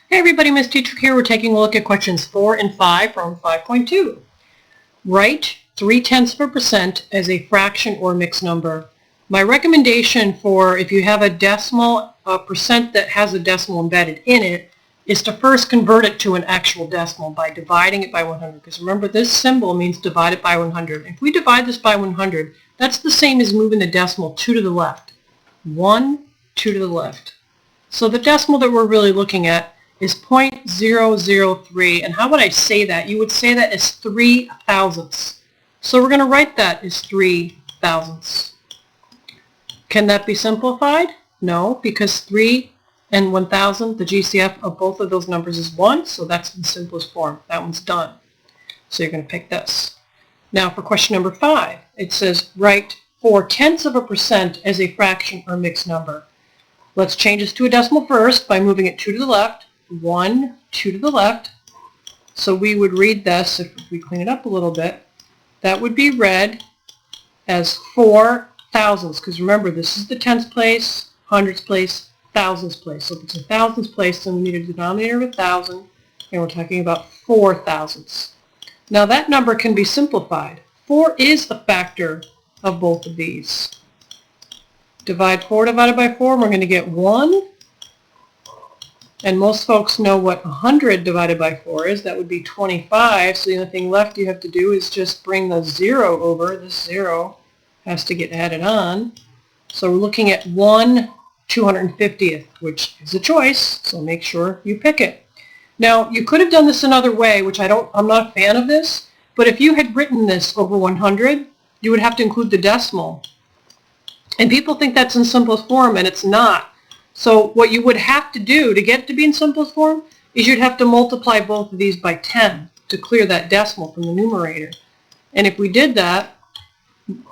Hey everybody, Ms. Teacher here. We're taking a look at questions 4 and 5 from 5.2. Write 0.3% as a fraction or mixed number. My recommendation for if you have a decimal, a percent that has a decimal embedded in it, is to first convert it to an actual decimal by dividing it by 100. Because remember, this symbol means divide it by 100. If we divide this by 100, that's the same as moving the decimal 2 to the left. 1, 2 to the left. So the decimal that we're really looking at is 0.003, and how would I say that? You would say that as 3 thousandths. So we're going to write that as 3 thousandths. Can that be simplified? No, because 3 and 1,000, the GCF of both of those numbers is 1, so that's the simplest form. That one's done. So you're going to pick this. Now for question number 5, it says write 0.4% as a fraction or mixed number. Let's change this to a decimal first by moving it 2 to the left. 1, 2 to the left. So we would read this, if we clean it up a little bit, that would be read as 4 thousandths, because remember this is the tenths place, hundredths place, thousandths place. So if it's a thousandths place, then we need a denominator of 1,000, and we're talking about 4 thousandths. Now that number can be simplified. 4 is a factor of both of these. Divide 4 divided by 4, we're going to get 1. And most folks know what 100 divided by 4 is. That would be 25. So the only thing left you have to do is just bring the 0 over. This 0 has to get added on. So we're looking at 1/250th, which is a choice. So make sure you pick it. Now you could have done this another way, which I'm not a fan of this. But if you had written this over 100, you would have to include the decimal. And people think that's in simplest form, and it's not. So what you would have to do to get it to be in simplest form is you'd have to multiply both of these by 10 to clear that decimal from the numerator. And if we did that,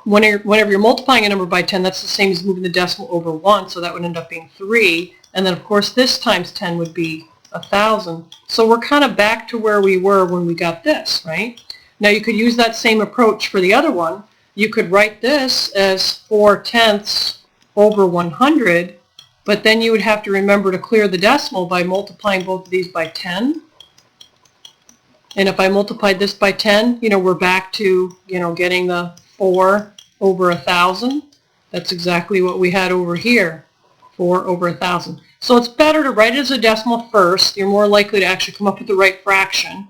whenever you're multiplying a number by 10, that's the same as moving the decimal over 1, so that would end up being 3. And then of course this times 10 would be 1,000. So we're kind of back to where we were when we got this, right? Now you could use that same approach for the other one. You could write this as 4 tenths over 100, but then you would have to remember to clear the decimal by multiplying both of these by 10. And if I multiplied this by 10, we're back to, getting the 4 over 1,000. That's exactly what we had over here, 4 over 1,000. So it's better to write it as a decimal first. You're more likely to actually come up with the right fraction,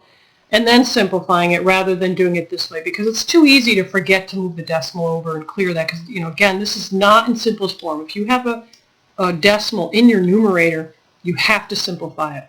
and then simplifying it rather than doing it this way, because it's too easy to forget to move the decimal over and clear that, because, again, this is not in simplest form. If you have a decimal in your numerator, you have to simplify it.